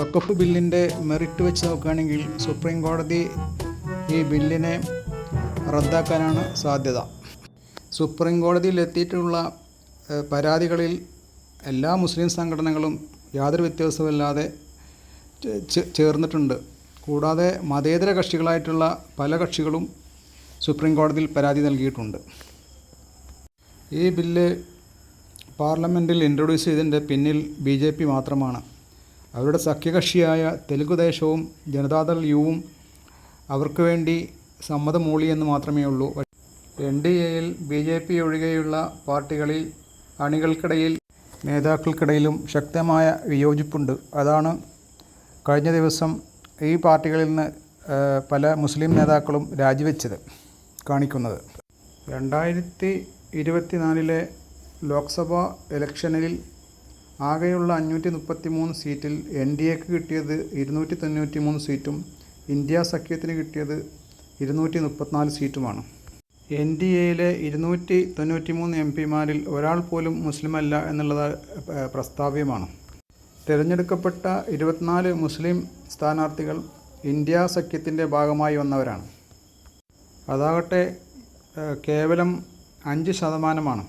വഖഫ് ബില്ലിൻ്റെ മെറിറ്റ് വെച്ച് നോക്കുകയാണെങ്കിൽ സുപ്രീം കോടതി ഈ ബില്ലിനെ റദ്ദാക്കാനാണ് സാധ്യത. സുപ്രീം കോടതിയിൽ എത്തിയിട്ടുള്ള പരാതികളിൽ എല്ലാ മുസ്ലിം സംഘടനകളും യാതൊരു വ്യത്യാസമില്ലാതെ ചേർന്നിട്ടുണ്ട്. കൂടാതെ മതേതര കക്ഷികളായിട്ടുള്ള പല കക്ഷികളും സുപ്രീം കോടതിയിൽ പരാതി നൽകിയിട്ടുണ്ട്. ഈ ബില്ല് പാർലമെൻറ്റിൽ ഇൻട്രൊഡ്യൂസ് ചെയ്തതിൻ്റെ പിന്നിൽ BJP മാത്രമാണ്. അവരുടെ സഖ്യകക്ഷിയായ തെലുങ്കുദേശവും ജനതാദൾ യുവും അവർക്ക് വേണ്ടി സമ്മതം മൂളിയെന്ന് മാത്രമേ ഉള്ളൂ. NDAയിൽ BJP ഒഴികെയുള്ള പാർട്ടികളിൽ അണികൾക്കിടയിൽ നേതാക്കൾക്കിടയിലും ശക്തമായ വിയോജിപ്പുണ്ട്. അതാണ് കഴിഞ്ഞ ദിവസം ഈ പാർട്ടികളിൽ നിന്ന് പല മുസ്ലിം നേതാക്കളും രാജിവെച്ചത് കാണിക്കുന്നത്. 2024 ലോക്സഭാ ഇലക്ഷനിൽ ആകെയുള്ള 533 സീറ്റിൽ NDAക്ക് കിട്ടിയത് 293 സീറ്റും ഇന്ത്യ സഖ്യത്തിന് കിട്ടിയത് 234 സീറ്റുമാണ്. NDAയിലെ 293 MPമാരിൽ ഒരാൾ പോലും മുസ്ലിമല്ല എന്നുള്ളത് പ്രസ്താവ്യമാണ്. തിരഞ്ഞെടുക്കപ്പെട്ട 24 മുസ്ലിം സ്ഥാനാർത്ഥികൾ ഇന്ത്യ സഖ്യത്തിൻ്റെ ഭാഗമായി വന്നവരാണ്. അതാകട്ടെ കേവലം 5%.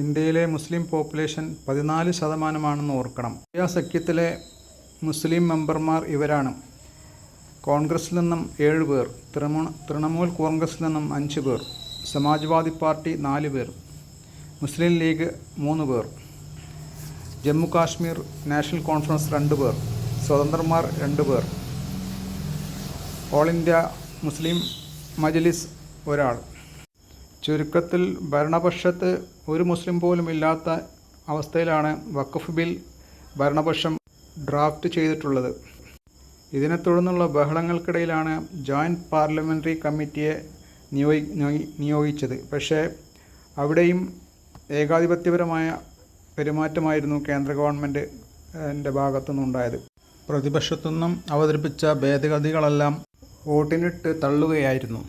ഇന്ത്യയിലെ മുസ്ലിം പോപ്പുലേഷൻ 14%ആണെന്ന് ഓർക്കണം. ഇന്ത്യ സഖ്യത്തിലെ മുസ്ലിം മെമ്പർമാർ ഇവരാണ്: കോൺഗ്രസിൽ നിന്നും 7 പേർ, തൃണമൂൽ കോൺഗ്രസിൽ നിന്നും 5 പേർ, സമാജ്വാദി പാർട്ടി 4 പേർ, മുസ്ലിം ലീഗ് 3 പേർ, ജമ്മു കാശ്മീർ നാഷണൽ കോൺഫറൻസ് 2 പേർ, സ്വതന്ത്രന്മാർ 2 പേർ, ഓൾ ഇന്ത്യ മുസ്ലിം മജ്ലിസ് 1 ചുരുക്കത്തിൽ ഭരണപക്ഷത്ത് ഒരു മുസ്ലിം പോലും ഇല്ലാത്ത അവസ്ഥയിലാണ് വഖഫ് ബിൽ ഭരണപക്ഷം ഡ്രാഫ്റ്റ് ചെയ്തിട്ടുള്ളത്. ഇതിനെ തുടർന്നുള്ള ബഹളങ്ങൾക്കിടയിലാണ് ജോയിൻറ്റ് പാർലമെൻ്ററി കമ്മിറ്റിയെ നിയോഗിച്ചത്. പക്ഷേ അവിടെയും ഏകാധിപത്യപരമായ പെരുമാറ്റമായിരുന്നു കേന്ദ്ര ഗവൺമെൻറ്റിൻ്റെ ഭാഗത്തുനിന്നുണ്ടായത്. പ്രതിപക്ഷത്തുനിന്നും അവതരിപ്പിച്ച ഭേദഗതികളെല്ലാം വോട്ടിനിട്ട് തള്ളുകയായിരുന്നു.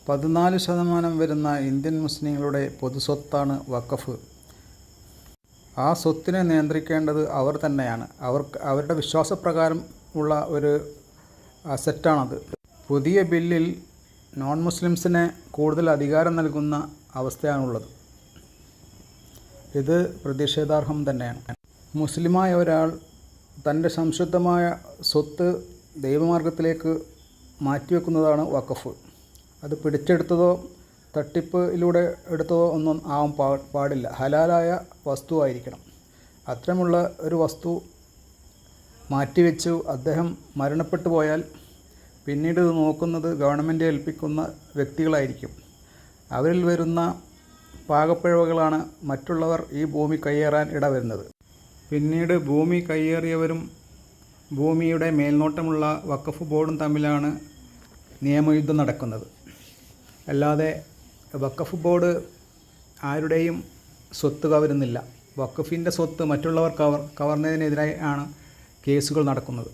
14% വരുന്ന ഇന്ത്യൻ മുസ്ലിങ്ങളുടെ പൊതുസ്വത്താണ് വഖഫ്. ആ സ്വത്തിനെ നിയന്ത്രിക്കേണ്ടത് അവർ തന്നെയാണ്. അവരുടെ വിശ്വാസപ്രകാരം ഉള്ള ഒരു അസറ്റാണത്. പുതിയ ബില്ലിൽ നോൺ മുസ്ലിംസിനെ കൂടുതൽ അധികാരം നൽകുന്ന അവസ്ഥയാണുള്ളത്. ഇത് പ്രതിഷേധാർഹം തന്നെയാണ്. മുസ്ലിമായ ഒരാൾ തൻ്റെ സംശുദ്ധമായ സ്വത്ത് ദൈവമാർഗത്തിലേക്ക് മാറ്റിവെക്കുന്നതാണ് വഖഫ്. അത് പിടിച്ചെടുത്തതോ തട്ടിപ്പിലൂടെ എടുത്തതോ ഒന്നും ആവാൻ പാടില്ല. ഹലാലായ വസ്തുവായിരിക്കണം. അത്തരമുള്ള ഒരു വസ്തു മാറ്റിവെച്ചു അദ്ദേഹം മരണപ്പെട്ടു പോയാൽ പിന്നീട് ഇത് നോക്കുന്നത് ഗവൺമെൻറ് ഏൽപ്പിക്കുന്ന വ്യക്തികളായിരിക്കും. അവരിൽ വരുന്ന പാകപ്പിഴവുകളാണ് മറ്റുള്ളവർ ഈ ഭൂമി കയ്യേറാൻ ഇടവരുന്നത്. പിന്നീട് ഭൂമി കയ്യേറിയവരും ഭൂമിയുടെ മേൽനോട്ടമുള്ള വഖഫ് ബോർഡും തമ്മിലാണ് നിയമയുദ്ധം നടക്കുന്നത്. അല്ലാതെ വഖഫ് ബോർഡ് ആരുടെയും സ്വത്ത് കവരുന്നില്ല. വഖഫിൻ്റെ സ്വത്ത് മറ്റുള്ളവർ കവർന്നതിനെതിരായി ആണ് കേസുകൾ നടക്കുന്നത്.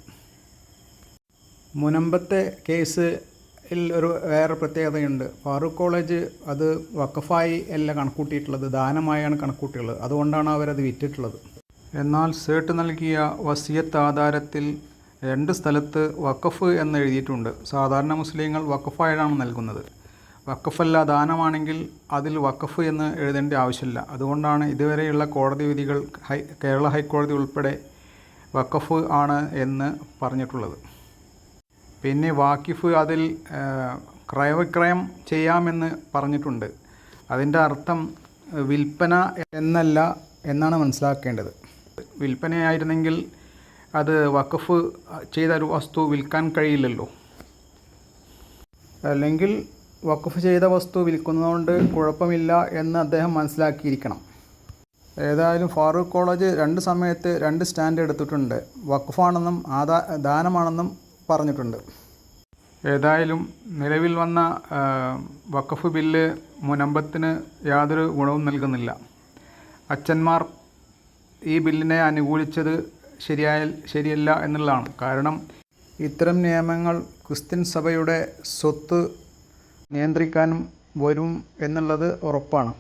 മുനമ്പത്തെ കേസിൽ ഒരു വേറെ പ്രത്യേകതയുണ്ട്. ഫാറൂഖ് കോളേജ് അത് വഖഫായി അല്ല കണക്കൂട്ടിയിട്ടുള്ളത്, ദാനമായാണ് കണക്കൂട്ടിയുള്ളത്. അതുകൊണ്ടാണ് അവരത് വിറ്റിട്ടുള്ളത്. എന്നാൽ സേട്ട് നൽകിയ വസിയത്ത് ആധാരത്തിൽ 2 സ്ഥലത്ത് വഖഫ് എന്ന് എഴുതിയിട്ടുണ്ട്. സാധാരണ മുസ്ലിങ്ങൾ വഖഫായാണ് നൽകുന്നത്. വഖഫല്ല ദാനമാണെങ്കിൽ അതിൽ വഖഫ് എന്ന് എഴുതേണ്ട ആവശ്യമില്ല. അതുകൊണ്ടാണ് ഇതുവരെയുള്ള കോടതി വിധികൾ കേരള ഹൈക്കോടതി ഉൾപ്പെടെ വഖഫ് ആണ് എന്ന് പറഞ്ഞിട്ടുള്ളത്. പിന്നെ വാക്കിഫ് അതിൽ ക്രയവിക്രയം ചെയ്യാമെന്ന് പറഞ്ഞിട്ടുണ്ട്. അതിൻ്റെ അർത്ഥം വിൽപ്പന എന്നല്ല എന്നാണ് മനസ്സിലാക്കേണ്ടത്. വിൽപ്പനയായിരുന്നെങ്കിൽ അത് വഖഫ് ചെയ്ത ഒരു വസ്തു വിൽക്കാൻ കഴിയില്ലല്ലോ. അല്ലെങ്കിൽ വഖഫ് ചെയ്ത വസ്തു വിൽക്കുന്നതുകൊണ്ട് കുഴപ്പമില്ല എന്ന് അദ്ദേഹം മനസ്സിലാക്കിയിരിക്കണം. ഏതായാലും ഫാറൂഖ് കോളേജ് 2 സമയത്ത് 2 സ്റ്റാൻഡ് എടുത്തിട്ടുണ്ട്. വഖഫാണെന്നും ദാനമാണെന്നും പറഞ്ഞിട്ടുണ്ട്. ഏതായാലും നിലവിൽ വന്ന വഖഫ് ബില്ല് മുനമ്പത്തിന് യാതൊരു ഗുണവും നൽകുന്നില്ല. അച്ഛന്മാർ ഈ ബില്ലിനെ അനുകൂലിച്ചത് ശരിയല്ല എന്നുള്ളതാണ്. കാരണം ഇത്തരം നിയമങ്ങൾ ക്രിസ്ത്യൻ സഭയുടെ സ്വത്ത് നിയന്ത്രിക്കാനും വരും എന്നുള്ളത് ഉറപ്പാണ്.